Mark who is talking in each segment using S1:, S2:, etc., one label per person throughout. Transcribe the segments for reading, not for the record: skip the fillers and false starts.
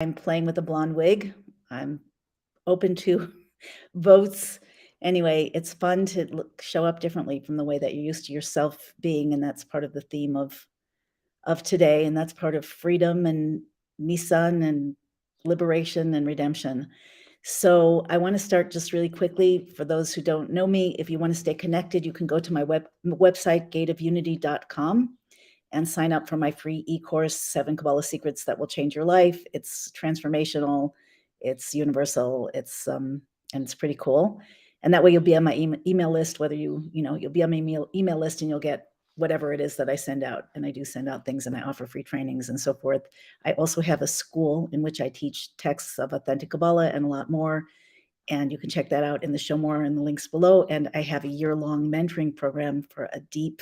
S1: I'm playing with a blonde wig. I'm open to votes. Anyway, it's fun to show up differently from the way that you're used to yourself being, and that's part of the theme of today, and that's part of freedom and Nissan and liberation and redemption. So I want to start just really quickly. For those who don't know me, if you want to stay connected, you can go to my website, gateofunity.com, and sign up for my free e-course, 7 Kabbalah Secrets That Will Change Your Life. It's transformational, it's universal, and it's pretty cool. And that way you'll be on my email list, whether you'll be on my email list, and you'll get whatever it is that I send out. And I do send out things, and I offer free trainings and so forth. I also have a school in which I teach texts of authentic Kabbalah and a lot more. And you can check that out in the show more in the links below. And I have a year-long mentoring program for a deep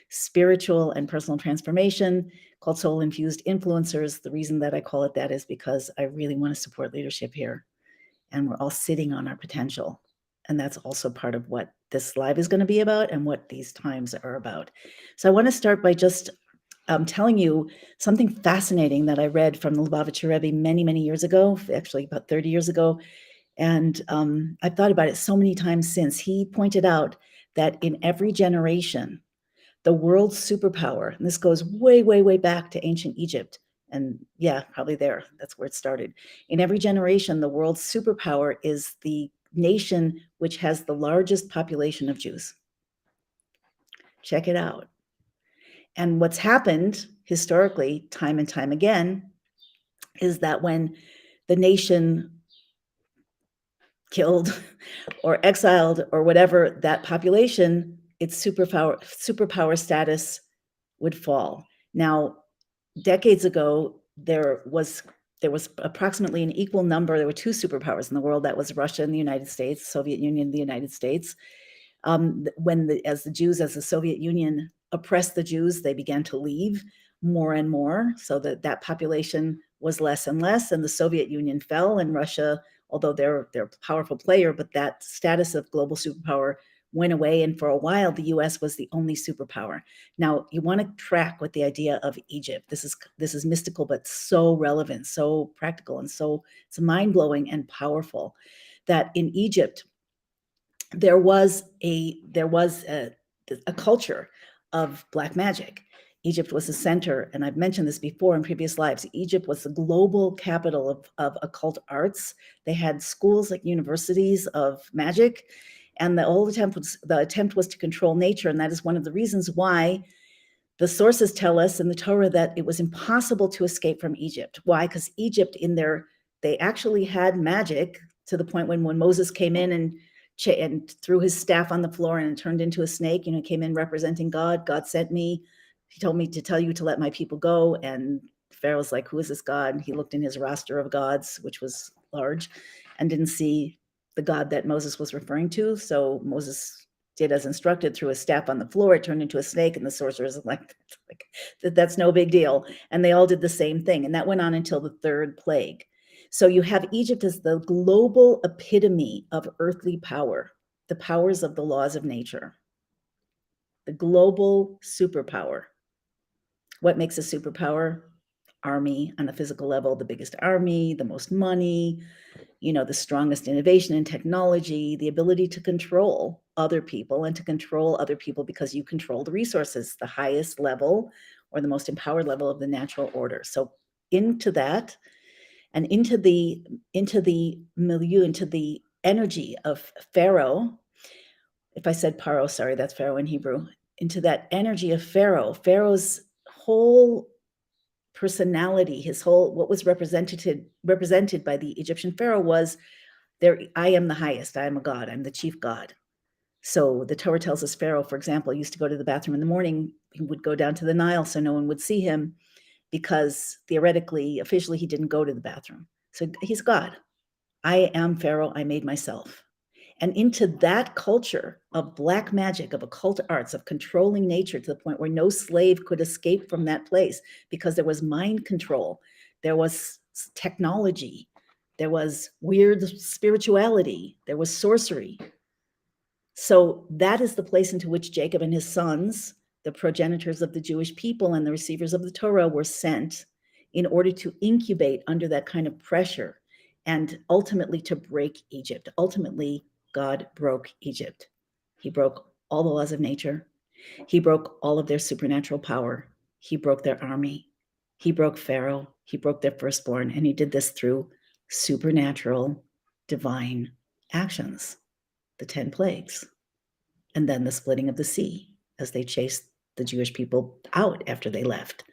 S1: spiritual and personal transformation called Soul Infused Influencers. The reason that I call it that is because I really want to support leadership here. And we're all sitting on our potential. And that's also part of what this live is going to be about and what these times are about. So I want to start by just telling you something fascinating that I read from the Lubavitcher Rebbe many, many years ago, actually about 30 years ago. And I've thought about it so many times since. He pointed out that in every generation, the world's superpower, and this goes way, way, way back to ancient Egypt, and yeah, probably there, that's where it started. In every generation, the world's superpower is the nation which has the largest population of Jews. Check it out. And what's happened historically, time and time again, is that when the nation killed or exiled or whatever that population, its superpower status would fall. Now, decades ago, there was approximately an equal number. There were 2 superpowers in the world. That was Russia and the United States, Soviet Union and the United States. As the Soviet Union oppressed the Jews, they began to leave more and more, so that population was less and less, and the Soviet Union fell, and Russia, although they're a powerful player, but that status of global superpower went away, and for a while, the U.S. was the only superpower. Now, you want to track with the idea of Egypt. This is mystical, but so relevant, so practical, and so it's mind-blowing and powerful that in Egypt, there was a culture of black magic. Egypt was the center, and I've mentioned this before in previous lives. Egypt was the global capital of occult arts. They had schools like universities of magic, and the whole attempt was to control nature, and that is one of the reasons why the sources tell us in the Torah that it was impossible to escape from Egypt. Why? Because Egypt, they actually had magic to the point when Moses came in and threw his staff on the floor and it turned into a snake. Came in representing God. God sent me. He told me to tell you to let my people go. And Pharaoh's like, who is this God? And he looked in his roster of gods, which was large, and didn't see the God that Moses was referring to. So Moses did as instructed, threw a staff on the floor, it turned into a snake, and the sorcerers like that's no big deal. And they all did the same thing. And that went on until the 3rd plague. So you have Egypt as the global epitome of earthly power, the powers of the laws of nature, the global superpower. What makes a superpower? Army on a physical level, the biggest army, the most money, the strongest innovation in technology, the ability to control other people and to control other people because you control the resources, the highest level or the most empowered level of the natural order. So into that and into the milieu, into the energy of Pharaoh. If I said Paro, sorry, that's Pharaoh in Hebrew. Into that energy of Pharaoh's whole personality, what was represented by the Egyptian Pharaoh was there. I am the highest. I am a god. I'm the chief god. So the Torah tells us Pharaoh, for example, used to go to the bathroom in the morning. He would go down to the Nile so no one would see him because theoretically, officially, he didn't go to the bathroom. So he's God. I am Pharaoh. I made myself. And into that culture of black magic, of occult arts, of controlling nature to the point where no slave could escape from that place because there was mind control, there was technology, there was weird spirituality, there was sorcery. So that is the place into which Jacob and his sons, the progenitors of the Jewish people and the receivers of the Torah, were sent in order to incubate under that kind of pressure and ultimately to break Egypt. Ultimately, God broke Egypt. He broke all the laws of nature. He broke all of their supernatural power. He broke their army. He broke Pharaoh. He broke their firstborn. And he did this through supernatural, divine actions, the 10 plagues, and then the splitting of the sea as they chased the Jewish people out after they left.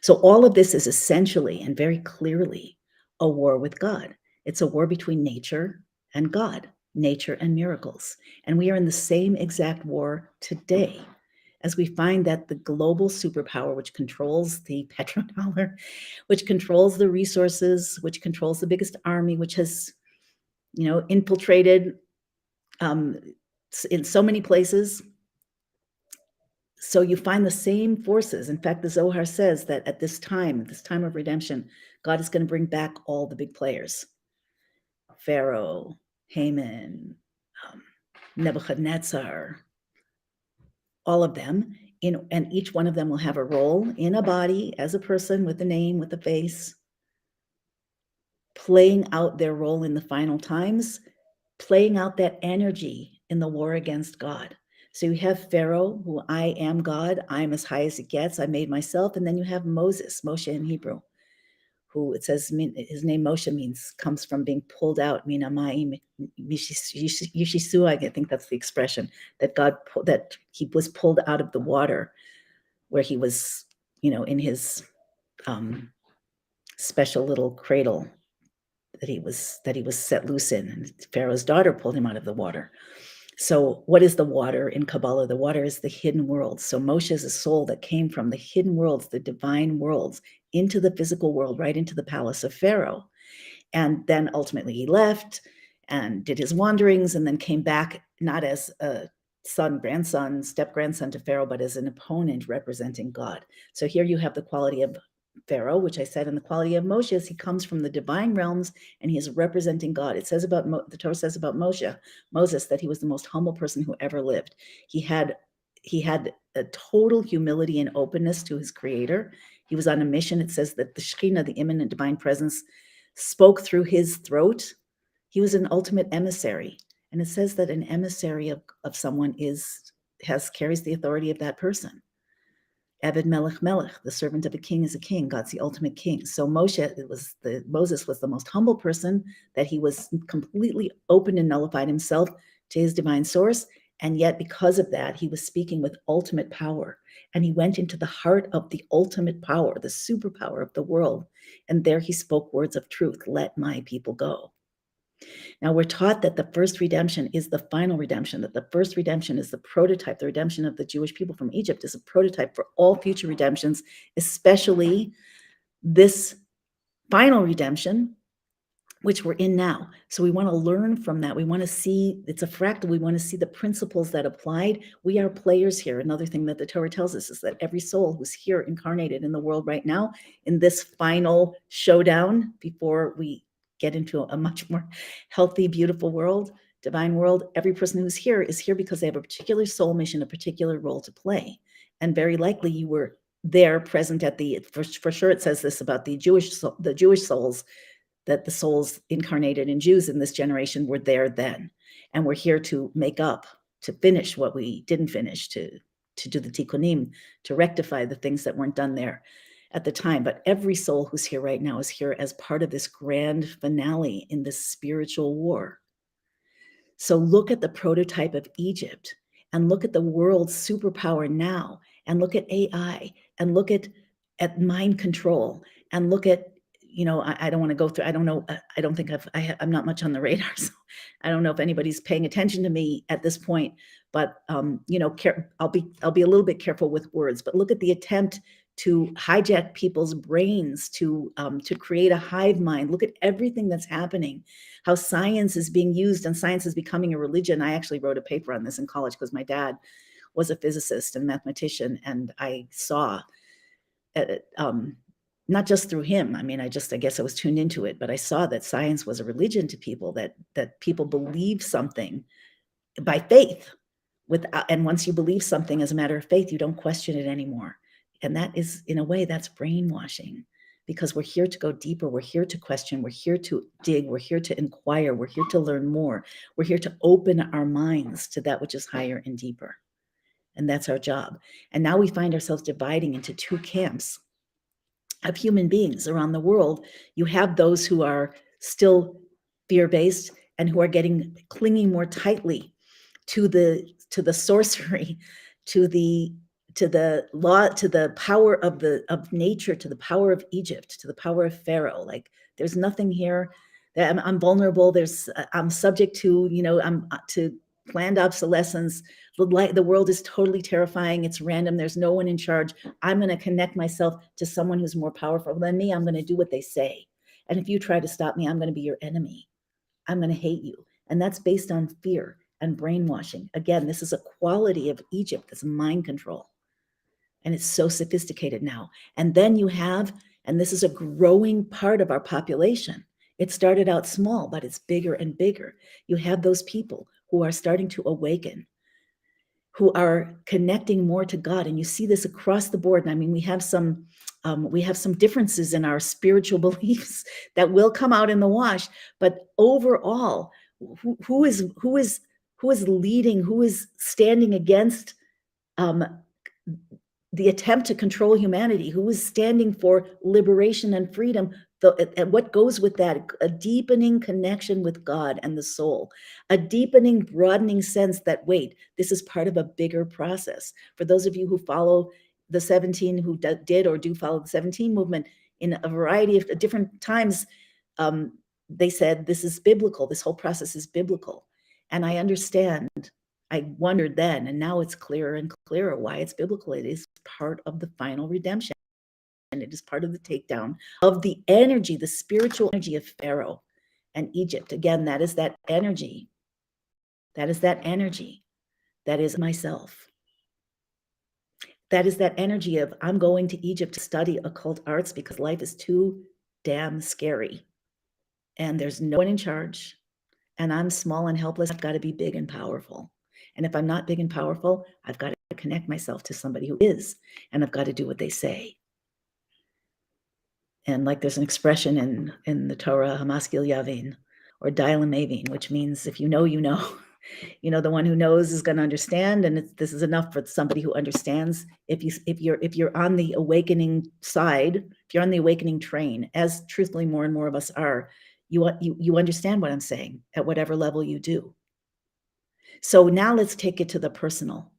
S1: So all of this is essentially and very clearly a war with God. It's a war between nature and God, nature and miracles. And we are in the same exact war today, as we find that the global superpower, which controls the petrodollar, which controls the resources, which controls the biggest army, which has, infiltrated in so many places. So you find the same forces. In fact, the Zohar says that at this time of redemption, God is going to bring back all the big players. Pharaoh, Haman, Nebuchadnezzar, all of them, and each one of them will have a role in a body as a person with a name, with a face, playing out their role in the final times, playing out that energy in the war against God. So you have Pharaoh, who I am God, I'm as high as it gets, I made myself. And then you have Moshe in Hebrew, who it says his name Moshe comes from being pulled out, minamayim, yishisu, I think that's the expression, that he was pulled out of the water where he was, in his special little cradle that he was set loose in. And Pharaoh's daughter pulled him out of the water. So what is the water in Kabbalah? The water is the hidden world. So Moshe is a soul that came from the hidden worlds, the divine worlds, into the physical world, right into the palace of Pharaoh. And then ultimately he left and did his wanderings and then came back not as a son, grandson, step-grandson to Pharaoh, but as an opponent representing God. So here you have the quality of Pharaoh, which I said, and the quality of Moshe is he comes from the divine realms and he is representing God. It says about the Torah says about Moses, that he was the most humble person who ever lived. He had a total humility and openness to his creator. He was on a mission. It says that the Shekhinah, the immanent divine presence, spoke through his throat. He was an ultimate emissary. And it says that an emissary of someone carries the authority of that person. Eved Melech Melech, the servant of a king is a king. God's the ultimate king. So Moses was the most humble person, that he was completely open and nullified himself to his divine source. And yet because of that, he was speaking with ultimate power. And he went into the heart of the ultimate power, the superpower of the world. And there he spoke words of truth. Let my people go. Now we're taught that the first redemption is the final redemption, that the first redemption is the prototype. The redemption of the Jewish people from Egypt is a prototype for all future redemptions, especially this final redemption, which we're in now. So we want to learn from that. We want to see, it's a fractal. We want to see the principles that applied. We are players here. Another thing that the Torah tells us is that every soul who's here incarnated in the world right now, in this final showdown, before we get into a much more healthy, beautiful world, divine world, every person who's here is here because they have a particular soul mission, a particular role to play. And very likely you were there present at for sure it says this about the Jewish souls, that the souls incarnated in Jews in this generation were there then. And we're here to make up, to finish what we didn't finish, to do the tikkunim, to rectify the things that weren't done there at the time. But every soul who's here right now is here as part of this grand finale in this spiritual war. So look at the prototype of Egypt and look at the world's superpower now, and look at AI, and look at mind control, and look at, I don't want to go through, I don't know, I don't think I'm not much on the radar, so I don't know if anybody's paying attention to me at this point, but I'll be a little bit careful with words, but look at the attempt to hijack people's brains, to create a hive mind. Look at everything that's happening, how science is being used, and science is becoming a religion. I actually wrote a paper on this in college because my dad was a physicist and mathematician, and I saw, not just through him, I guess I was tuned into it, but I saw that science was a religion to people, that people believe something by faith, and once you believe something as a matter of faith, you don't question it anymore. And that is, in a way, that's brainwashing. because we're here to go deeper. We're here to question. We're here to dig. We're here to inquire. We're here to learn more. We're here to open our minds to that which is higher and deeper. And that's our job. And now we find ourselves dividing into two camps of human beings around the world. You have those who are still fear-based and who are clinging more tightly to the sorcery, to the law, to the power of nature, to the power of Egypt, to the power of Pharaoh. Like, there's nothing here that I'm vulnerable. I'm subject to, I'm to planned obsolescence. The world is totally terrifying. It's random. There's no one in charge. I'm going to connect myself to someone who's more powerful than me. I'm going to do what they say. And if you try to stop me, I'm going to be your enemy. I'm going to hate you. And that's based on fear and brainwashing. Again, this is a quality of Egypt, that's mind control. And it's so sophisticated now. And then you have, and this is a growing part of our population. It started out small, but it's bigger and bigger. You have those people who are starting to awaken, who are connecting more to God. And you see this across the board. And I mean, we have some differences in our spiritual beliefs that will come out in the wash. But overall, who is leading? Who is standing against the attempt to control humanity? Who is standing for liberation and freedom? And what goes with that? A deepening connection with God and the soul, a deepening, broadening sense that, wait, this is part of a bigger process. For those of you who follow the 17, who did or do follow the 17 movement in a variety of different times, they said this is biblical. This whole process is biblical. And I understand. I wondered then, and now it's clearer and clearer why it's biblical. It is part of the final redemption. And it is part of the takedown of the energy, the spiritual energy of Pharaoh and Egypt. Again, that is that energy. That is that energy. That is myself. That is that energy of, I'm going to Egypt to study occult arts because life is too damn scary. And there's no one in charge. And I'm small and helpless. I've got to be big and powerful. And if I'm not big and powerful, I've got to connect myself to somebody who is. And I've got to do what they say. And like there's an expression in the Torah, Hamaskil Yavin, or Dialim Avin, which means if you know, you know. The one who knows is going to understand, and this is enough for somebody who understands. If you're on the awakening side, if you're on the awakening train, as truthfully more and more of us are, you understand what I'm saying at whatever level you do. So now let's take it to the personal.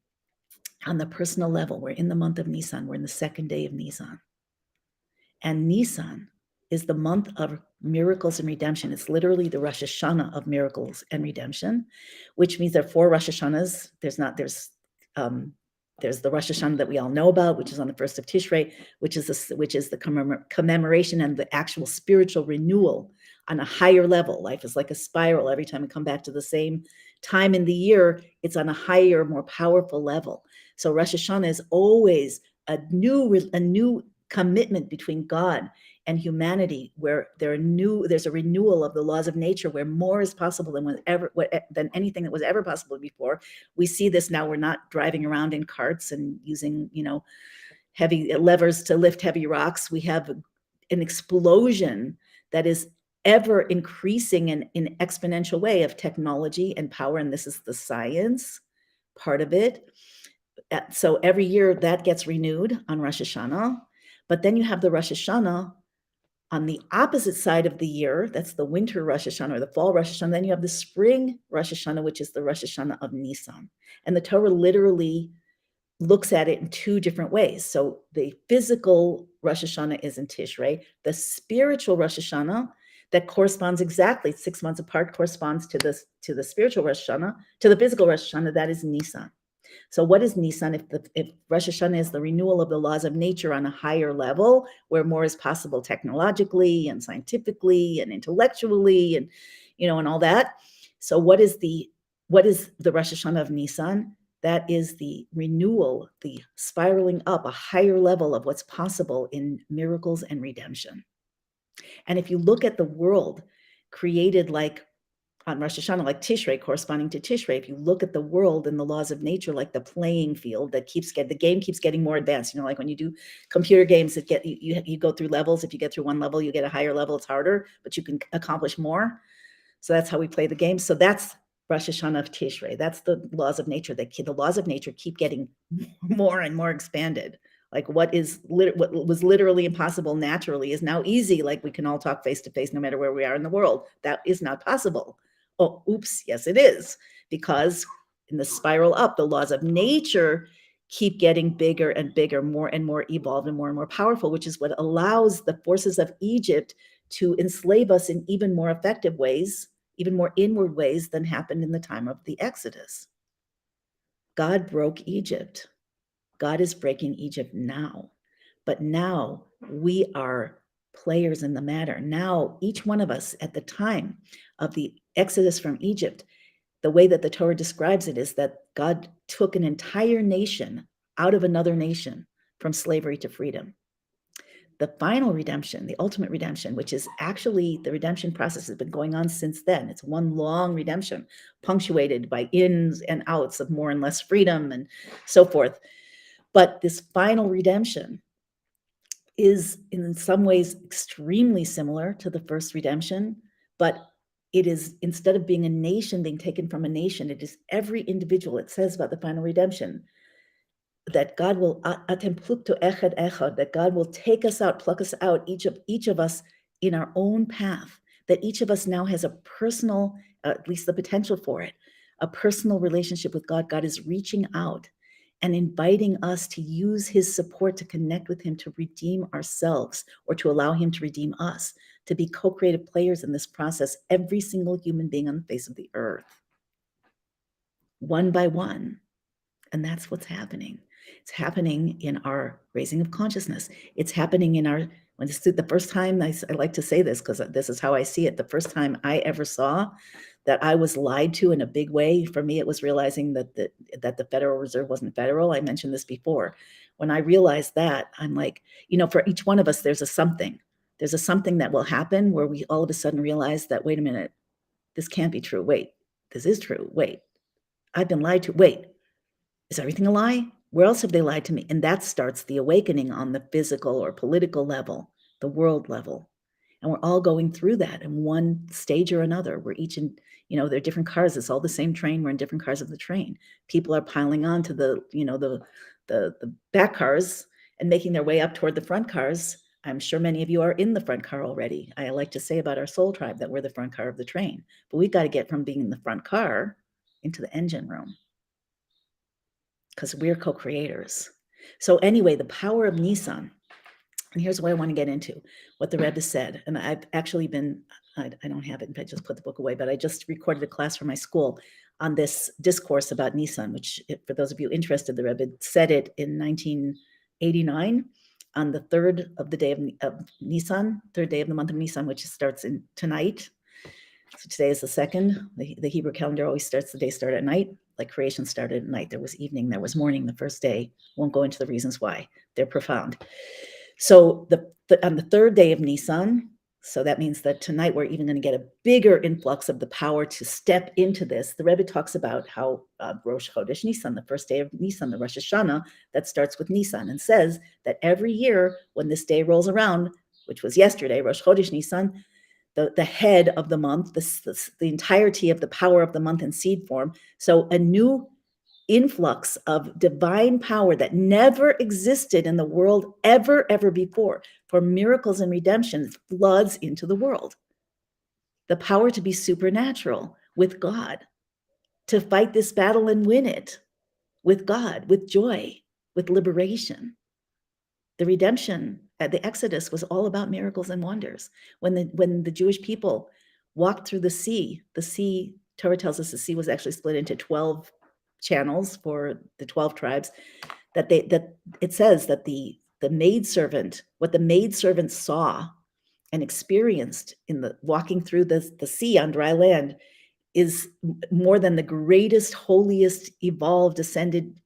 S1: On the personal level, we're in the month of Nissan. We're in the second day of Nissan. And Nissan is the month of miracles and redemption. It's literally the Rosh Hashanah of miracles and redemption, which means there are 4 Rosh Hashanahs. There's the Rosh Hashanah that we all know about, which is on the 1st of Tishrei, which is the commemoration and the actual spiritual renewal on a higher level. Life is like a spiral. Every time we come back to the same time in the year, it's on a higher, more powerful level. So Rosh Hashanah is always a new commitment between God and humanity, where there's a renewal of the laws of nature, where more is possible than anything that was ever possible before. We see this now. We're not driving around in carts and using, heavy levers to lift heavy rocks. We have an explosion that is ever increasing in exponential way of technology and power. And this is the science part of it. So every year that gets renewed on Rosh Hashanah. But then you have the Rosh Hashanah on the opposite side of the year. That's the winter Rosh Hashanah or the fall Rosh Hashanah. Then you have the spring Rosh Hashanah, which is the Rosh Hashanah of Nissan. And the Torah literally looks at it in 2 different ways. So the physical Rosh Hashanah is in Tishrei. The spiritual Rosh Hashanah that corresponds exactly 6 months apart corresponds to the spiritual Rosh Hashanah, to the physical Rosh Hashanah, that is Nissan. So what is Nissan? If Rosh Hashanah is the renewal of the laws of nature on a higher level, where more is possible technologically and scientifically and intellectually and and all that. So what is the Rosh Hashanah of Nissan? That is the renewal, the spiraling up a higher level of what's possible in miracles and redemption. And if you look at the world created like on Rosh Hashanah, like Tishrei, corresponding to Tishrei, if you look at the world and the laws of nature, like the playing field that the game keeps getting more advanced. Like when you do computer games, that you go through levels. If you get through one level, you get a higher level. It's harder, but you can accomplish more. So that's how we play the game. So that's Rosh Hashanah of Tishrei. That's the laws of nature. The laws of nature keep getting more and more expanded. Like what was literally impossible naturally is now easy. Like we can all talk face to face no matter where we are in the world. That is not possible. Oh, oops, yes, it is. Because in the spiral up, the laws of nature keep getting bigger and bigger, more and more evolved and more powerful, which is what allows the forces of Egypt to enslave us in even more effective ways, even more inward ways than happened in the time of the Exodus. God broke Egypt. God is breaking Egypt now. But now we are players in the matter. Now, each one of us at the time of the Exodus from Egypt, the way that the Torah describes it is that God took an entire nation out of another nation from slavery to freedom. The final redemption, the ultimate redemption, which is actually the redemption process has been going on since then. It's one long redemption, punctuated by ins and outs of more and less freedom and so forth. But this final redemption is in some ways extremely similar to the first redemption, but it is, instead of being a nation being taken from a nation, it is every individual. It says about the final redemption that God will that God will take us out, pluck us out, each of us in our own path, that each of us now has a personal, at least the potential for it, a personal relationship with God. God is reaching out and inviting us to use his support to connect with him, to redeem ourselves, or to allow him to redeem us, to be co-creative players in this process, every single human being on the face of the earth, one by one. And that's what's happening. It's happening in our raising of consciousness. It's happening in our, when this is the first time, I like to say this because this is how I see it. The first time I ever saw that I was lied to in a big way, for me, it was realizing that the Federal Reserve wasn't federal. I mentioned this before. When I realized that, I'm like, for each one of us, there's a something. There's a something that will happen where we all of a sudden realize that, wait a minute, this can't be true. Wait, this is true. Wait, I've been lied to. Wait, is everything a lie? Where else have they lied to me? And that starts the awakening on the physical or political level, the world level. And we're all going through that in one stage or another. We're each in, they're different cars. It's all the same train. We're in different cars of the train. People are piling on to the back cars and making their way up toward the front cars. I'm sure many of you are in the front car already. I like to say about our soul tribe that we're the front car of the train. But we've got to get from being in the front car into the engine room, because we're co-creators. So anyway, the power of Nissan, and here's what I want to get into, what the Rebbe said. And I've actually been, I don't have it, I just put the book away, but I just recorded a class for my school on this discourse about Nissan, which, for those of you interested, the Rebbe said it in 1989 on the third of the day of Nissan, third day of the month of Nissan, which starts in tonight. So today is the second. The Hebrew calendar always starts, the day start at night. Like creation started at night. There was evening, there was morning the first day. Won't go into the reasons why. They're profound. So on the third day of Nisan, so that means that tonight we're even going to get a bigger influx of the power to step into this. The Rebbe talks about how Rosh Chodesh Nisan, the first day of Nisan, the Rosh Hashanah, that starts with Nisan, and says that every year when this day rolls around, which was yesterday, Rosh Chodesh Nisan, the head of the month, the entirety of the power of the month in seed form. So a new influx of divine power that never existed in the world ever before, for miracles and redemption, floods into the world. The power to be supernatural with God, to fight this battle and win it with God, with joy, with liberation. The redemption at the Exodus was all about miracles and wonders. When the Jewish people walked through the sea, Torah tells us the sea was actually split into 12 channels for the 12 tribes, that it says that the maidservant, what the maidservant saw and experienced in the walking through the sea on dry land, is more than the greatest, holiest, evolved, ascended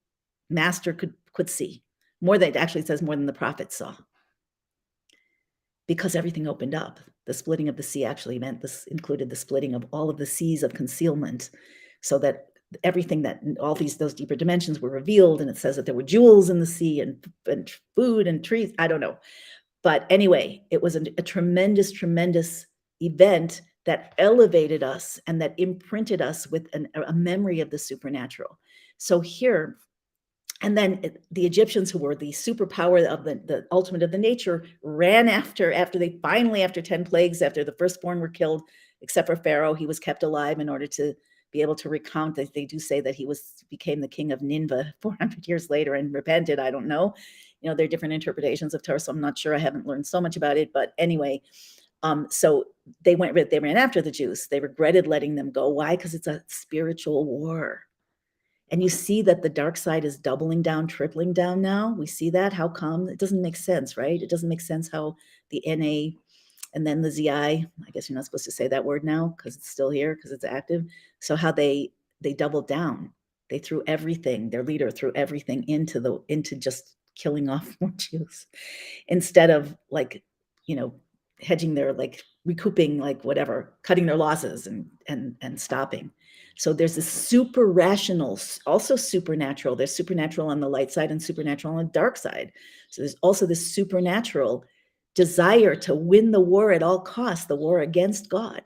S1: master could see. More than, it actually says more than the prophets saw. because everything opened up. The splitting of the sea actually meant this included the splitting of all of the seas of concealment, so that everything that all those deeper dimensions were revealed. And it says that there were jewels in the sea and food and trees. I don't know. But anyway, it was a tremendous, tremendous event that elevated us and that imprinted us with a memory of the supernatural. So here, and then the Egyptians, who were the superpower of the ultimate of the nature, ran after they finally, after 10 plagues, after the firstborn were killed, except for Pharaoh, he was kept alive in order to be able to recount that. They do say that he became the king of Nineveh 400 years later and repented. I don't know. There are different interpretations of Torah, so I'm not sure. I haven't learned so much about it. But anyway, so they ran after the Jews. They regretted letting them go. Why? Because it's a spiritual war. And you see that the dark side is doubling down, tripling down now. We see that. How come? It doesn't make sense, right? It doesn't make sense how the NA and then the ZI, I guess you're not supposed to say that word now because it's still here, because it's active. So how they doubled down. They threw everything, their leader threw everything into just killing off more Jews, instead of hedging their, recouping, whatever, cutting their losses and stopping. So there's this super rational, also supernatural. There's supernatural on the light side and supernatural on the dark side. So there's also this supernatural desire to win the war at all costs, the war against God.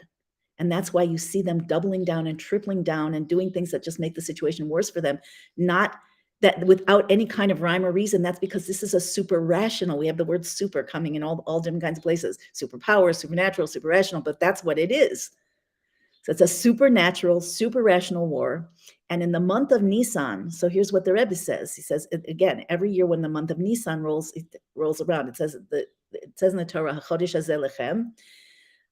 S1: And that's why you see them doubling down and tripling down and doing things that just make the situation worse for them. Not that without any kind of rhyme or reason. That's because this is a super rational. We have the word super coming in all different kinds of places. Superpower, supernatural, super rational, but that's what it is. So it's a supernatural, super rational war. And in the month of Nissan, so here's what the Rebbe says. He says, again, every year when the month of Nissan rolls around, it says in the Torah, "Chodesh hazeh lechem."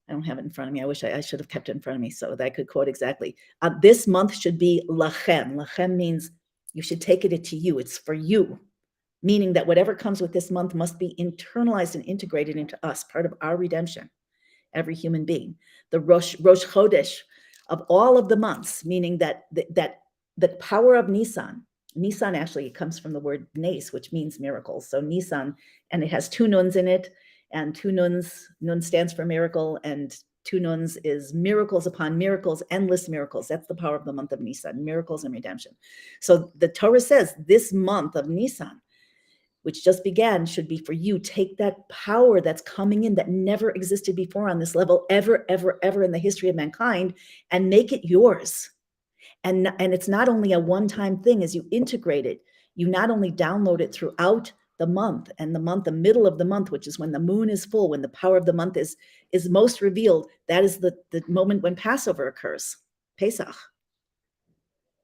S1: I don't have it in front of me. I wish I should have kept it in front of me so that I could quote exactly. This month should be lachem. Lachem means you should take it to you. It's for you. Meaning that whatever comes with this month must be internalized and integrated into us, part of our redemption. Every human being. The Rosh Chodesh of all of the months, meaning that the power of Nissan actually comes from the word nes, which means miracles. So Nissan, and it has two nuns in it, and two nuns, nun stands for miracle, and two nuns is miracles upon miracles, endless miracles. That's the power of the month of Nissan, miracles and redemption. So the Torah says this month of Nissan, which just began, should be for you. Take that power that's coming in that never existed before on this level, ever, ever, ever in the history of mankind, and make it yours. And it's not only a one-time thing. As you integrate it, you not only download it throughout the month, and the middle of the month, which is when the moon is full, when the power of the month is most revealed. That is the moment when Passover occurs, Pesach.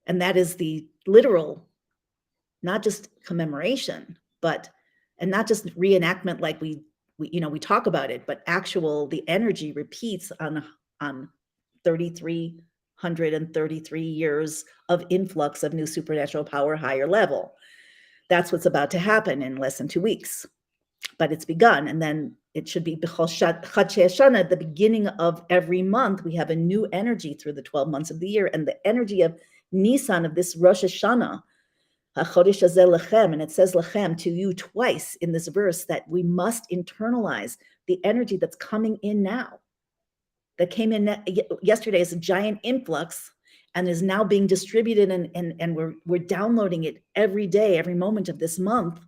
S1: And that is the literal, not just commemoration, and not just reenactment like we talk about it, but the energy repeats on 3,333 years of influx of new supernatural power, higher level. That's what's about to happen in less than 2 weeks. But it's begun, and then it should be Chad Shana, at the beginning of every month. We have a new energy through the 12 months of the year, and the energy of Nisan, of this Rosh Hashanah, HaChodesh hazeh lechem, and it says lechem to you twice in this verse, that we must internalize the energy that's coming in now, that came in yesterday as a giant influx and is now being distributed, and we're downloading it every day, every moment of this month.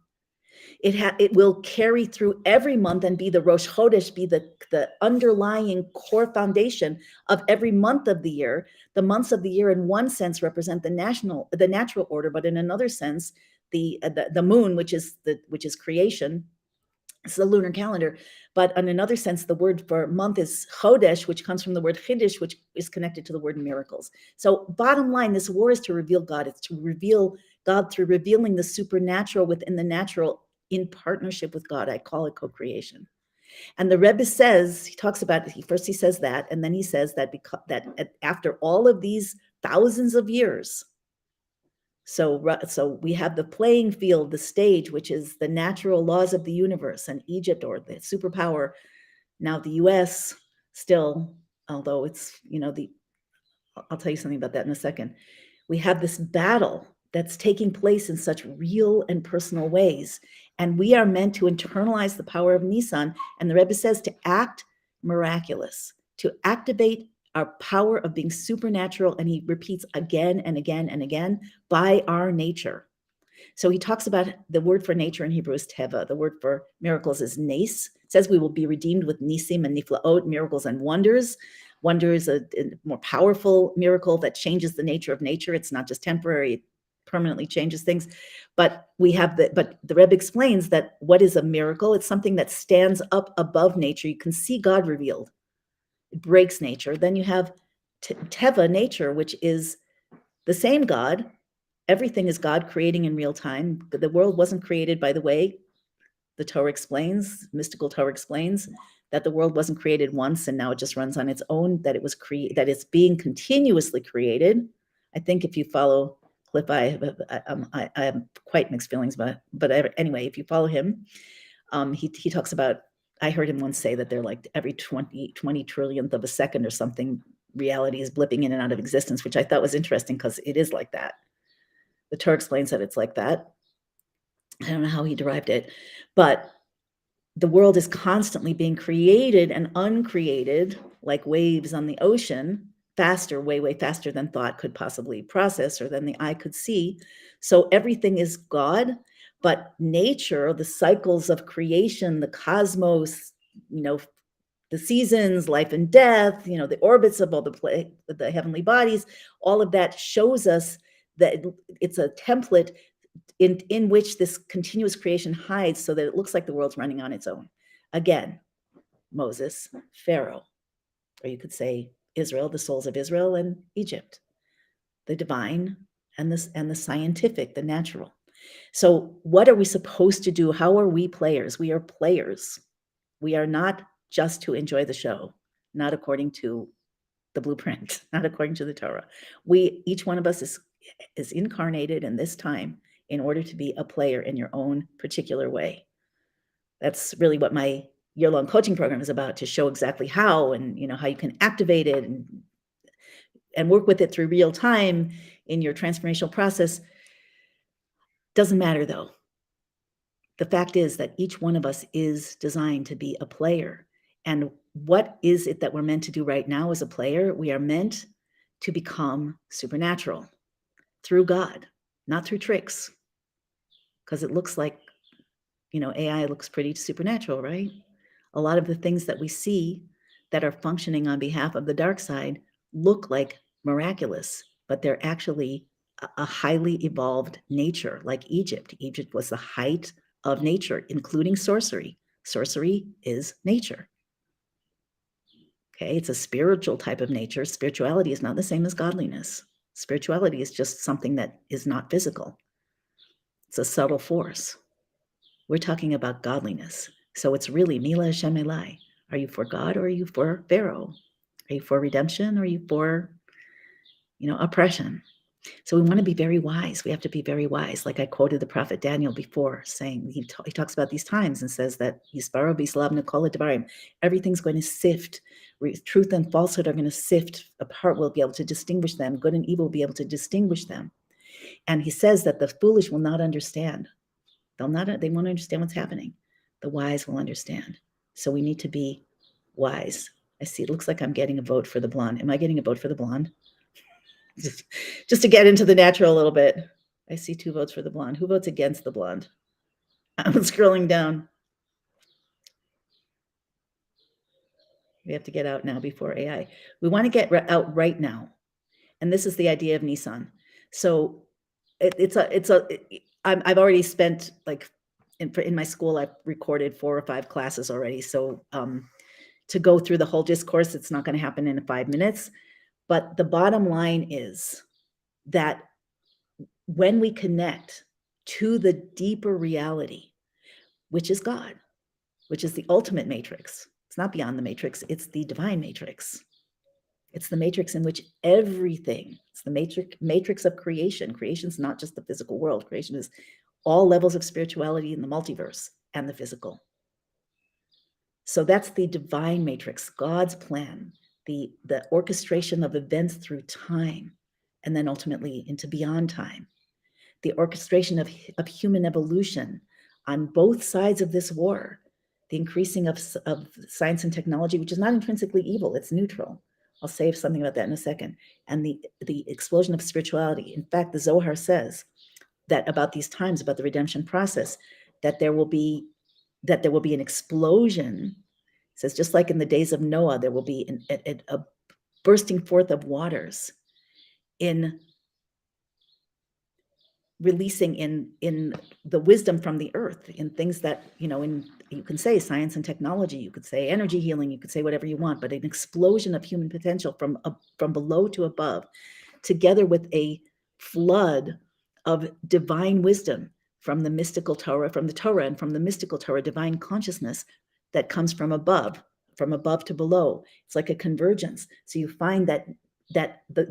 S1: It will carry through every month and be the Rosh Chodesh, be the underlying core foundation of every month of the year. The months of the year, in one sense, represent the natural order, but in another sense, the moon, which is creation. It's the lunar calendar. But in another sense, the word for month is Chodesh, which comes from the word Chiddush, which is connected to the word miracles. So bottom line, this war is to reveal God. It's to reveal God through revealing the supernatural within the natural in partnership with God. I call it co-creation. And the Rebbe says, he talks about it. First he says that, and then he says that after all of these thousands of years, so we have the playing field, the stage, which is the natural laws of the universe, and Egypt, or the superpower, now the US still, although it's, I'll tell you something about that in a second. We have this battle that's taking place in such real and personal ways. And we are meant to internalize the power of Nissan. And the Rebbe says to act miraculous, to activate our power of being supernatural. And he repeats again and again and again, by our nature. So he talks about the word for nature in Hebrew is teva. The word for miracles is nes. It says we will be redeemed with nisim and niflaot, miracles and wonders. Wonder is a more powerful miracle that changes the nature of nature. It's not just temporary, it permanently changes things. But the Rebbe explains that what is a miracle? It's something that stands up above nature. You can see God revealed. It breaks nature. Then you have teva, nature, which is the same God. Everything is God creating in real time. The world wasn't created, by the way. The Torah explains, mystical Torah explains, that the world wasn't created once and now it just runs on its own, that it's being continuously created. I think if you follow Cliff, I have quite mixed feelings about it. But anyway, if you follow him, he talks about, I heard him once say that they're like every 20 trillionth of a second or something, reality is blipping in and out of existence, which I thought was interesting because it is like that. The Torah explains that it's like that. I don't know how he derived it, but the world is constantly being created and uncreated like waves on the ocean, faster, way faster than thought could possibly process or than the eye could see. So everything is God, but nature, the cycles of creation, the cosmos, the seasons, life and death, the orbits of all the heavenly bodies, all of that shows us that it's a template in which this continuous creation hides so that it looks like the world's running on its own. Again, Moses, Pharaoh, or you could say Israel, the souls of Israel and Egypt, the divine and the scientific, the natural. So what are we supposed to do? How are we players? We are players. We are not just to enjoy the show, not according to the blueprint, not according to the Torah. Each one of us is incarnated in this time in order to be a player in your own particular way. That's really what my year-long coaching program is about, to show exactly how, and how you can activate it and work with it through real time in your transformational process. Doesn't matter though. The fact is that each one of us is designed to be a player. And what is it that we're meant to do right now as a player? We are meant to become supernatural through God, not through tricks. Because it looks like, AI looks pretty supernatural, right? A lot of the things that we see that are functioning on behalf of the dark side look like miraculous, but they're actually a highly evolved nature, like Egypt. Egypt was the height of nature, including sorcery. Sorcery is nature. Okay, it's a spiritual type of nature. Spirituality is not the same as godliness. Spirituality is just something that is not physical. It's a subtle force. We're talking about godliness. So it's really Mila Hashem Elai. Are you for God or are you for Pharaoh? Are you for redemption or are you for, oppression? So we want to be very wise. We have to be very wise. Like I quoted the prophet Daniel before, saying he talks about these times and says that Yisparo Bislav Nikola Devarim, everything's going to sift. Truth and falsehood are going to sift apart. We'll be able to distinguish them. Good and evil will be able to distinguish them. And he says that the foolish will not understand. They won't understand what's happening. The wise will understand. So we need to be wise. I see, it looks like I'm getting a vote for the blonde. Am I getting a vote for the blonde? Just to get into the natural a little bit. I see 2 votes for the blonde. Who votes against the blonde? I'm scrolling down. We have to get out now before AI. We want to get out right now. And this is the idea of Nissan. So I've already spent, like, in my school, I've recorded 4 or 5 classes already. So to go through the whole discourse, it's not going to happen in 5 minutes. But the bottom line is that when we connect to the deeper reality, which is God, which is the ultimate matrix, it's not beyond the matrix, it's the divine matrix. It's the matrix in which everything, it's the matrix of creation. Creation is not just the physical world. Creation is all levels of spirituality in the multiverse and the physical. So that's the divine matrix, God's plan, the orchestration of events through time, and then ultimately into beyond time. the orchestration of human evolution on both sides of this war, the increasing of science and technology, which is not intrinsically evil, it's neutral. I'll say something about that in a second. And the explosion of spirituality. In fact, the Zohar says that about these times, about the redemption process, that there will be an explosion. It says, just like in the days of Noah, there will be a bursting forth of waters, in releasing in the wisdom from the earth, in things that, you can say science and technology, you could say energy healing, you could say whatever you want, but an explosion of human potential from below to above, together with a flood of divine wisdom from the mystical Torah, from the Torah and from the mystical Torah, divine consciousness that comes from above to below. It's like a convergence. So you find that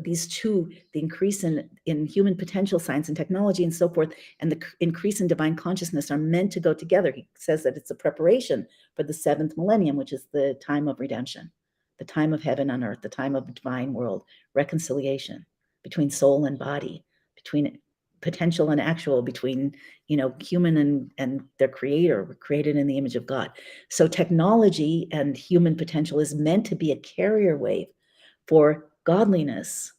S1: these two, the increase in human potential, science and technology and so forth, and the increase in divine consciousness are meant to go together. He says that it's a preparation for the 7th millennium, which is the time of redemption, the time of heaven on earth, the time of divine world, reconciliation between soul and body, between potential and actual, between human and their creator. We're created in the image of God. So technology and human potential is meant to be a carrier wave for godliness.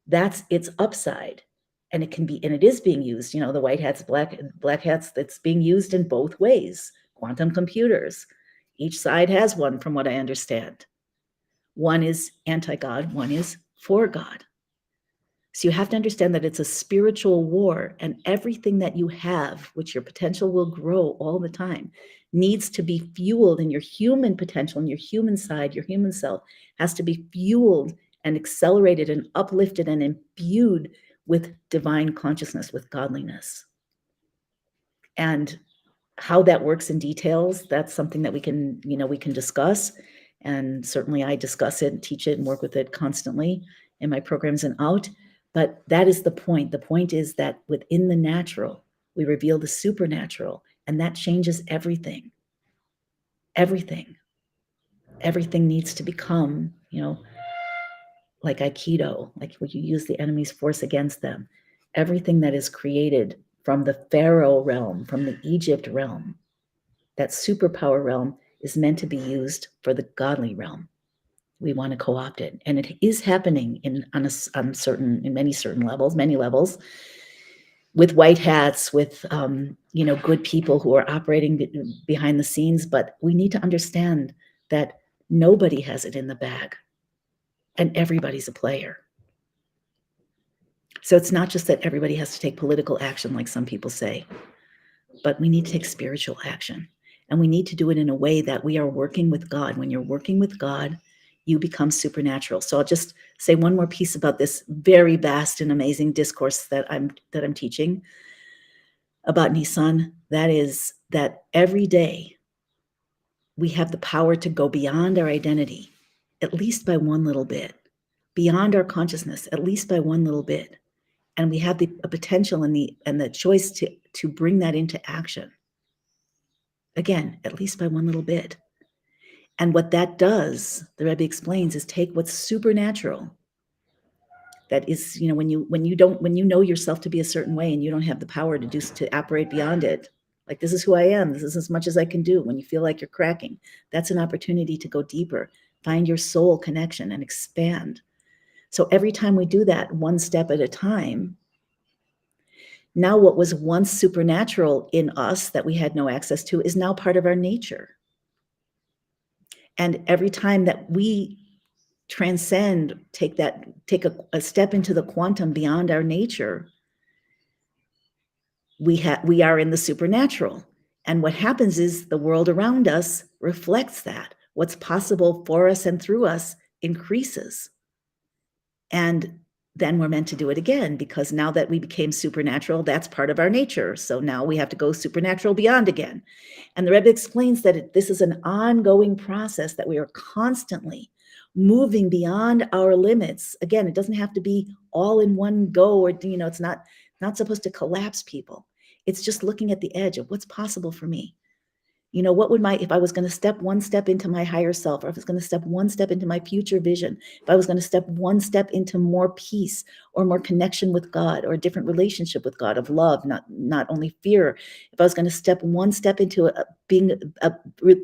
S1: That's its upside. And it is being used, the white hats, black hats, that's being used in both ways. Quantum computers, each side has one, from what I understand. One is anti-God, one is for God. So you have to understand that it's a spiritual war, and everything that you have, which your potential will grow all the time, needs to be fueled, in your human potential, in your human side, your human self has to be fueled and accelerated and uplifted and imbued with divine consciousness, with godliness. And how that works in details, that's something that we can discuss. And certainly I discuss it and teach it and work with it constantly in my programs and out. But that is the point. The point is that within the natural, we reveal the supernatural, and that changes everything. Everything needs to become, like Aikido, like when you use the enemy's force against them. Everything that is created from the Pharaoh realm, from the Egypt realm, that superpower realm, is meant to be used for the godly realm. We want to co-opt it, and it is happening in many levels, with white hats, with good people who are operating behind the scenes. But we need to understand that nobody has it in the bag, and everybody's a player. So it's not just that everybody has to take political action, like some people say, but we need to take spiritual action, and we need to do it in a way that we are working with God. When you're working with God, you become supernatural. So I'll just say one more piece about this very vast and amazing discourse that I'm teaching about Nissan. That is that every day we have the power to go beyond our identity, at least by one little bit, beyond our consciousness, at least by one little bit. And we have the potential and the choice to bring that into action. Again, at least by one little bit. And what that does, the Rebbe explains, is take what's supernatural. That is, when you know yourself to be a certain way and you don't have the power to operate beyond it. Like, this is who I am. This is as much as I can do. When you feel like you're cracking, that's an opportunity to go deeper, find your soul connection and expand. So every time we do that, one step at a time, now what was once supernatural in us that we had no access to is now part of our nature. And every time that we transcend, take a step into the quantum beyond our nature, we are in the supernatural. And what happens is the world around us reflects that. What's possible for us and through us increases. And then we're meant to do it again, because now that we became supernatural, that's part of our nature. So now we have to go supernatural beyond again. And the Rebbe explains that this is an ongoing process, that we are constantly moving beyond our limits. Again, it doesn't have to be all in one go, or it's not supposed to collapse people. It's just looking at the edge of what's possible for me. What would if I was going to step one step into my higher self, or if I was going to step one step into my future vision, if I was going to step one step into more peace or more connection with God, or a different relationship with God of love, not only fear, if I was going to step one step into being a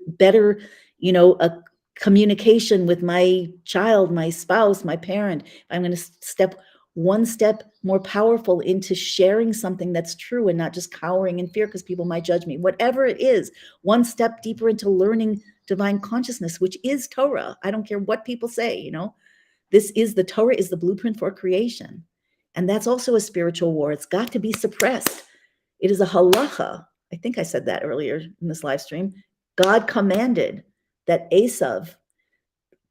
S1: better, a communication with my child, my spouse, my parent, if I'm going to step one step more powerful into sharing something that's true and not just cowering in fear because people might judge me, whatever it is, one step deeper into learning divine consciousness, which is Torah. I don't care what people say, the Torah is the blueprint for creation. And that's also a spiritual war. It's got to be suppressed. It is a halacha. I think I said that earlier in this live stream. God commanded that Esav,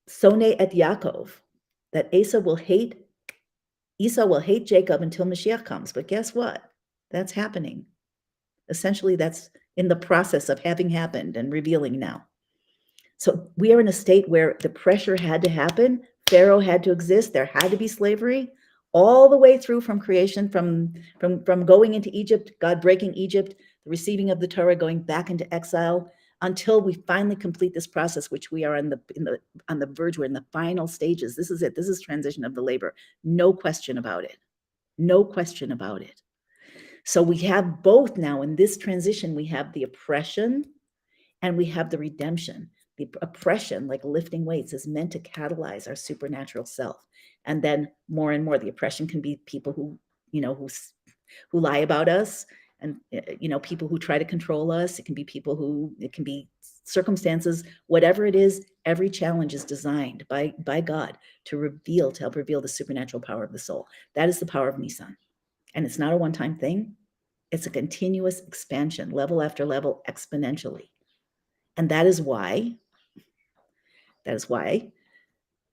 S1: Sone et Yaakov, that Esau will hate Jacob until Mashiach comes. But guess what? That's happening. Essentially, that's in the process of having happened and revealing now. So we are in a state where the pressure had to happen. Pharaoh had to exist. There had to be slavery all the way through from creation, from going into Egypt, God breaking Egypt, the receiving of the Torah, going back into exile, until we finally complete this process, which we are on the verge. We're in the final stages. This is it. This is transition of the labor. No question about it. No question about it. So we have both now in this transition. We have the oppression and we have the redemption. The oppression, like lifting weights, is meant to catalyze our supernatural self. And then more and more, the oppression can be people who lie about us, and people who try to control us. It can be circumstances, whatever it is. Every challenge is designed by God to help reveal the supernatural power of the soul. That is the power of Nissan. And it's not a one-time thing. It's a continuous expansion, level after level, exponentially. And that is why,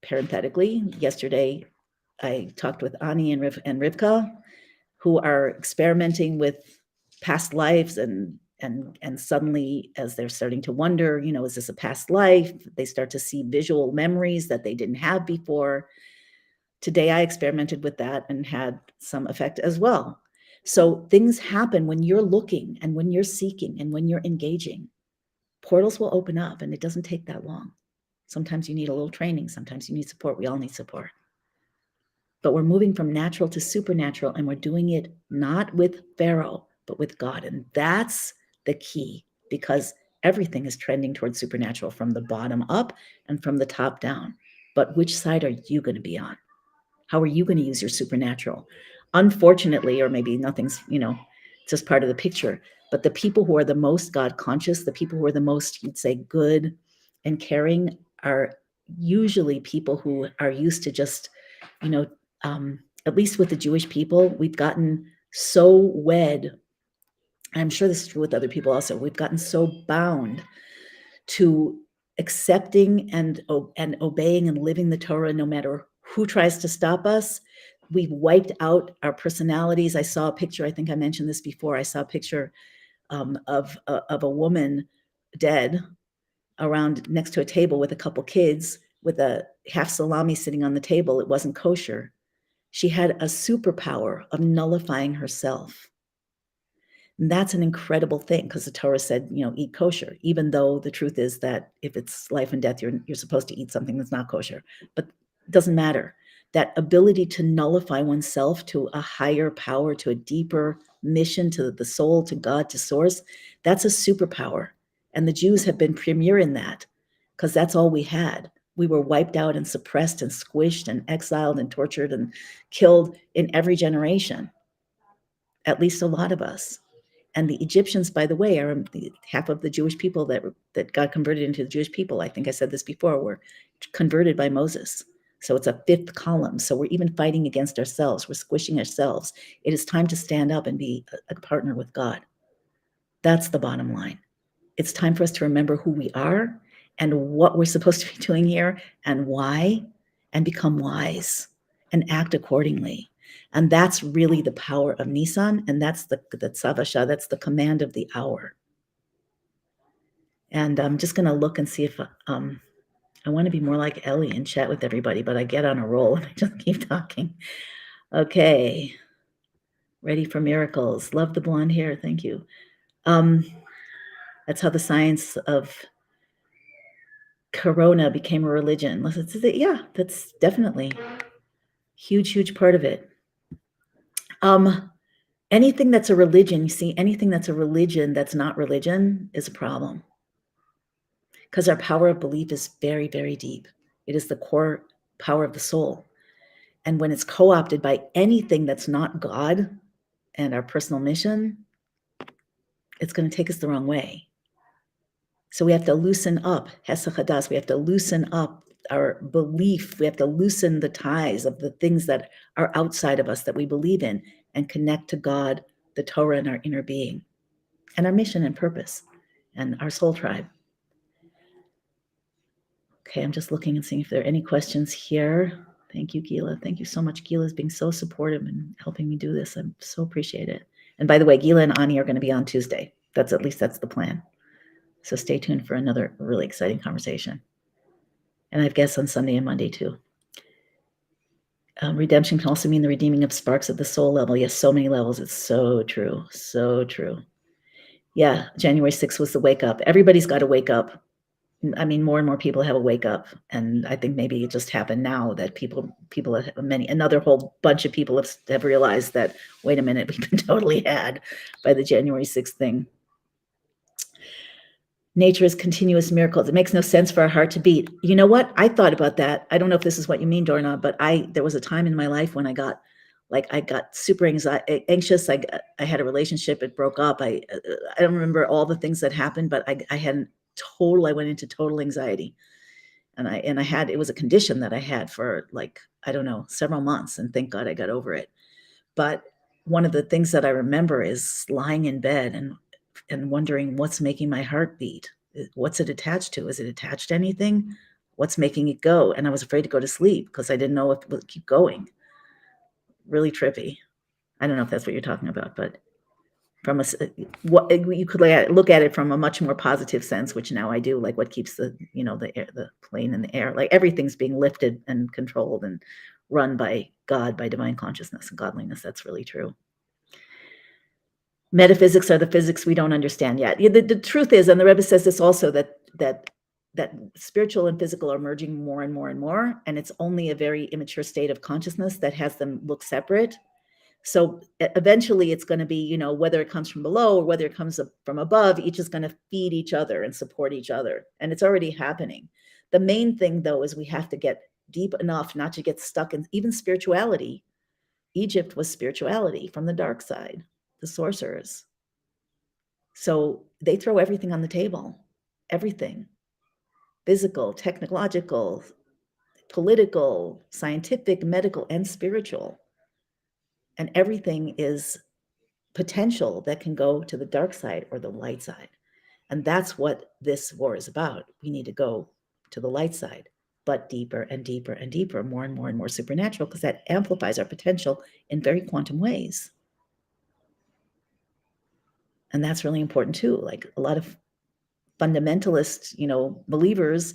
S1: parenthetically, yesterday I talked with Ani and Rivka, who are experimenting with past lives, and suddenly, as they're starting to wonder, is this a past life? They start to see visual memories that they didn't have before. Today I experimented with that and had some effect as well. So things happen when you're looking and when you're seeking and when you're engaging. Portals will open up, and it doesn't take that long. Sometimes you need a little training. Sometimes you need support. We all need support. But we're moving from natural to supernatural, and we're doing it not with Pharaoh, but with God. And that's the key, because everything is trending towards supernatural from the bottom up and from the top down. But which side are you going to be on? How are you going to use your supernatural? Unfortunately, or maybe nothing's, just part of the picture, but the people who are the most God conscious, the people who are the most, you'd say, good and caring, are usually people who are used to just, at least with the Jewish people, we've gotten so wed. I'm sure this is true with other people also. We've gotten so bound to accepting and obeying and living the Torah, no matter who tries to stop us. We've wiped out our personalities. I saw a picture, I think I mentioned this before. I saw a picture of a woman dead around next to a table with a couple kids with a half salami sitting on the table. It wasn't kosher. She had a superpower of nullifying herself. And that's an incredible thing, because the Torah said, eat kosher, even though the truth is that if it's life and death, you're supposed to eat something that's not kosher. But it doesn't matter. That ability to nullify oneself to a higher power, to a deeper mission, to the soul, to God, to source, that's a superpower. And the Jews have been premier in that, because that's all we had. We were wiped out and suppressed and squished and exiled and tortured and killed in every generation, at least a lot of us. And the Egyptians, by the way, are half of the Jewish people that got converted into the Jewish people. I think I said this before, were converted by Moses. So it's a fifth column. So we're even fighting against ourselves. We're squishing ourselves. It is time to stand up and be a partner with God. That's the bottom line. It's time for us to remember who we are and what we're supposed to be doing here and why, and become wise and act accordingly. And that's really the power of Nissan, and that's the tzavasha, that's the command of the hour. And I'm just going to look and see if I want to be more like Ellie and chat with everybody, but I get on a roll and I just keep talking. Okay. Ready for miracles. Love the blonde hair. Thank you. That's how the science of Corona became a religion. Yeah, that's definitely huge part of it. Anything that's a religion, you see, anything that's a religion that's not religion is a problem, because our power of belief is very deep. It is the core power of the soul. And when it's co-opted by anything that's not God and our personal mission, it's going to take us the wrong way. So we have to loosen up, Hesach Hadas, we have to loosen up our belief. We have to loosen the ties of the things that are outside of us that we believe in and connect to God, the Torah, and our inner being, and our mission and purpose, and our soul tribe. Okay, I'm just looking and seeing if there are any questions here. Thank you, Gila. Thank you so much. Gila's being so supportive and helping me do this. I so appreciate it. And by the way, Gila and Ani are going to be on Tuesday. That's the plan. So stay tuned for another really exciting conversation. And I have guests on Sunday and Monday too. Redemption can also mean the redeeming of sparks at the soul level. Yes, so many levels. It's so true. So true. Yeah, January 6th was the wake up. Everybody's got to wake up. I mean, more and more people have a wake up, and I think maybe it just happened now that another whole bunch of people have realized that, wait a minute, we've been totally had by the January 6th thing. Nature is continuous miracles. It makes no sense for our heart to beat. You know what? I thought about that. I don't know if this is what you mean, Dorna, but there was a time in my life when I got super anxious. I had a relationship. It broke up. I don't remember all the things that happened, but I went into total anxiety. And it was a condition that I had for several months, and thank God I got over it. But one of the things that I remember is lying in bed and wondering what's making my heart beat. What's it attached to? Is it attached to anything? What's making it go? And I was afraid to go to sleep because I didn't know if it would keep going. Really trippy. I don't know if that's what you're talking about, but you could look at it from a much more positive sense, which now I do. Like, what keeps the plane in the air? Like, everything's being lifted and controlled and run by God, by divine consciousness and godliness. That's really true. Metaphysics are the physics we don't understand yet. The truth is, and the Rebbe says this also, that spiritual and physical are merging more and more and more, and it's only a very immature state of consciousness that has them look separate. So eventually it's going to be, whether it comes from below or whether it comes from above, each is going to feed each other and support each other. And it's already happening. The main thing, though, is we have to get deep enough not to get stuck in even spirituality. Egypt was spirituality from the dark side, the sorcerers. So they throw everything on the table, everything, physical, technological, political, scientific, medical, and spiritual. And everything is potential that can go to the dark side or the light side. And that's what this war is about. We need to go to the light side, but deeper and deeper and deeper, more and more and more supernatural, because that amplifies our potential in very quantum ways. And that's really important too. Like, a lot of fundamentalist, believers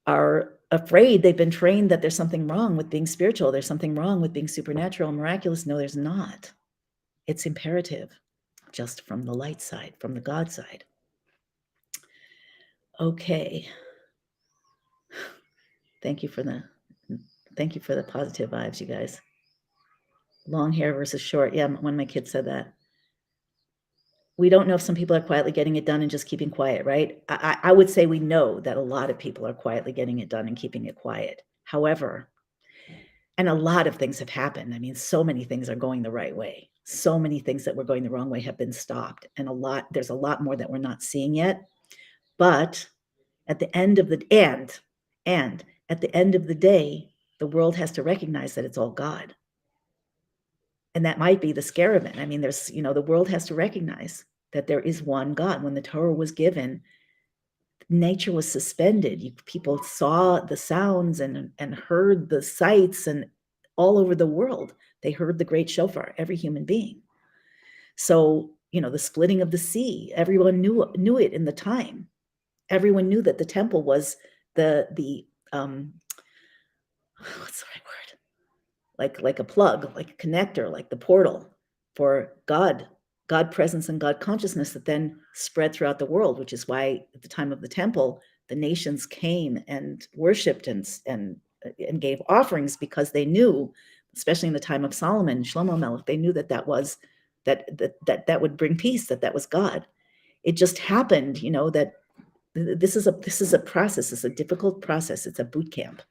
S1: are afraid. They've been trained that there's something wrong with being spiritual. There's something wrong with being supernatural and miraculous. No, there's not. It's imperative, just from the light side, from the God side. Okay. Thank you for the positive vibes, you guys. Long hair versus short. Yeah, one of my kids said that. We don't know if some people are quietly getting it done and just keeping quiet, right? I would say we know that a lot of people are quietly getting it done and keeping it quiet. However, and a lot of things have happened. I mean, so many things are going the right way. So many things that were going the wrong way have been stopped. And there's a lot more that we're not seeing yet. But at the end of the day, the world has to recognize that it's all God. And that might be the scare of it. I mean, the world has to recognize that there is one God. When the Torah was given, nature was suspended. People saw the sounds and heard the sights, and all over the world, they heard the great shofar, every human being. So, the splitting of the sea, everyone knew it in the time. Everyone knew that the temple was the what's the right word? Like a plug, like a connector, like the portal for God God presence and God consciousness that then spread throughout the world, which is why at the time of the temple, the nations came and worshipped and gave offerings, because they knew, especially in the time of Solomon, Shlomo Melech, they knew that that would bring peace, that was God. It just happened, that this is a process. It's a difficult process. It's a boot camp,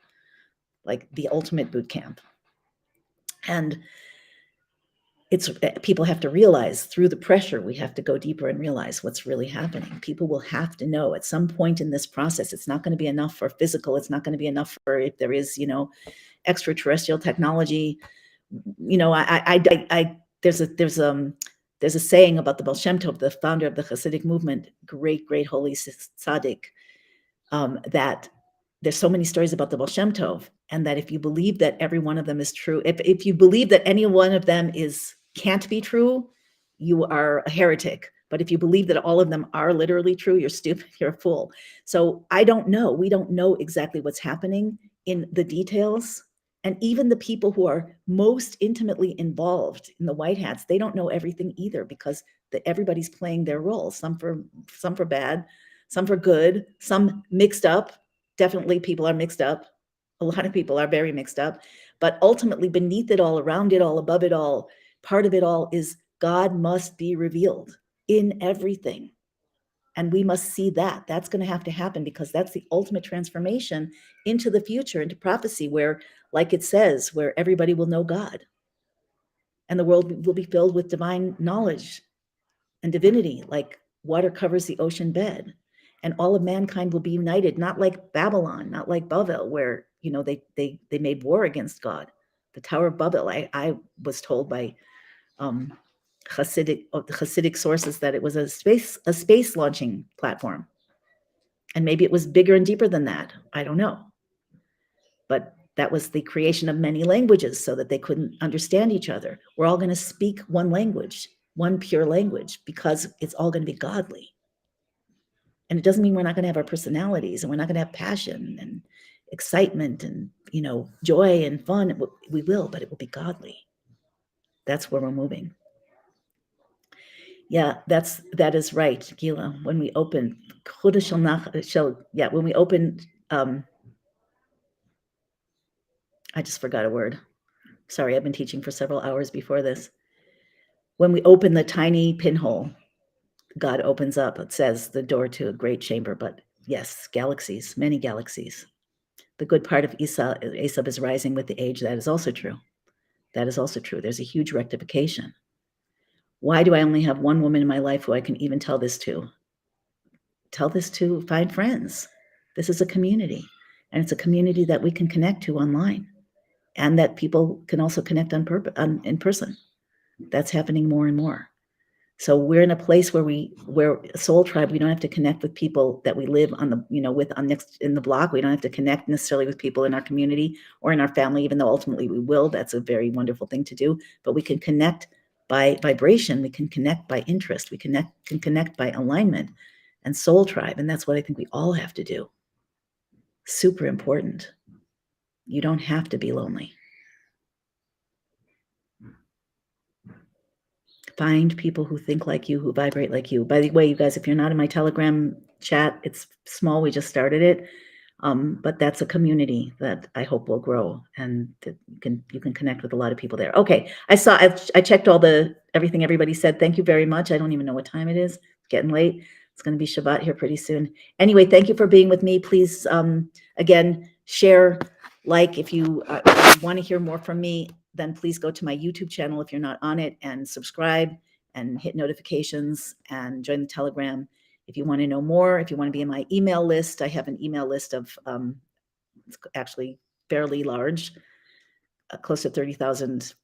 S1: like the ultimate boot camp. And it's people have to realize through the pressure, we have to go deeper and realize what's really happening. People will have to know at some point in this process. It's not going to be enough for physical. It's not going to be enough for if there is, extraterrestrial technology. There's a saying about the Baal Shem Tov, the founder of the Hasidic movement, great holy tzaddik, that there's so many stories about the Baal Shem Tov, and that if you believe that every one of them is true, if you believe that any one of them can't be true, you are a heretic. But if you believe that all of them are literally true, you're stupid, you're a fool. So I don't know. We don't know exactly what's happening in the details. And even the people who are most intimately involved in the white hats, they don't know everything either, because everybody's playing their role, some for bad, some for good, some mixed up. Definitely people are mixed up. A lot of people are very mixed up. But ultimately, beneath it all, around it all, above it all, part of it all is God must be revealed in everything. And we must see that. That's going to have to happen, because that's the ultimate transformation into the future, into prophecy, where, like it says, where everybody will know God. And the world will be filled with divine knowledge and divinity, like water covers the ocean bed. And all of mankind will be united, not like Babylon, not like Babel, where, they made war against God. The Tower of Babel, I was told by Hasidic sources that it was a space launching platform. And maybe it was bigger and deeper than that. I don't know. But that was the creation of many languages so that they couldn't understand each other. We're all going to speak one language, one pure language, because it's all going to be godly. And it doesn't mean we're not going to have our personalities, and we're not going to have passion and excitement and, joy and fun. We will, but it will be godly. That's where we're moving. Yeah, that is right, Gila. When we open, when we open, I just forgot a word. Sorry, I've been teaching for several hours before this. When we open the tiny pinhole, God opens up, it says, the door to a great chamber. But yes, galaxies, many galaxies. The good part of Esab is rising with the age. That is also true. That is also true. There's a huge rectification. Why do I only have one woman in my life who I can even tell this to? Tell this to, find friends. This is a community, and it's a community that we can connect to online, and that people can also connect in person. That's happening more and more. So we're in a place where Soul Tribe, we don't have to connect with people that we live on the, next in the block. We don't have to connect necessarily with people in our community or in our family, even though ultimately we will. That's a very wonderful thing to do. But we can connect by vibration. We can connect by interest. We can connect by alignment and Soul Tribe. And that's what I think we all have to do. Super important. You don't have to be lonely. Find people who think like you, who vibrate like you. By the way, you guys, if you're not in my Telegram chat, it's small. We just started it. But that's a community that I hope will grow, and that you can connect with a lot of people there. Okay, I checked everything everybody said. Thank you very much. I don't even know what time it is. It's getting late. It's going to be Shabbat here pretty soon. Anyway, thank you for being with me. Please, again, share, like, if you want to hear more from me, then please go to my YouTube channel if you're not on it, and subscribe and hit notifications and join the Telegram. If you want to know more, if you want to be in my email list, I have an email list of it's actually fairly large, close to 30,000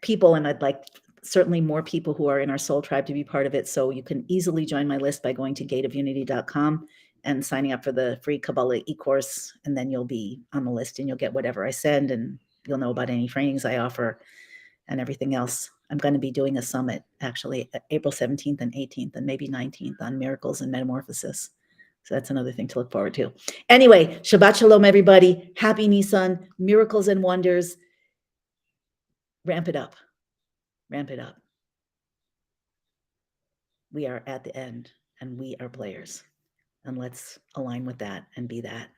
S1: people. And I'd like certainly more people who are in our Soul Tribe to be part of it. So you can easily join my list by going to gateofunity.com and signing up for the free Kabbalah e-course. And then you'll be on the list and you'll get whatever I send, and you'll know about any trainings I offer and everything else. I'm going to be doing a summit, actually, April 17th and 18th, and maybe 19th, on miracles and metamorphosis. So that's another thing to look forward to. Anyway, Shabbat Shalom, everybody. Happy Nissan, miracles and wonders. Ramp it up. Ramp it up. We are at the end and we are players. And let's align with that and be that.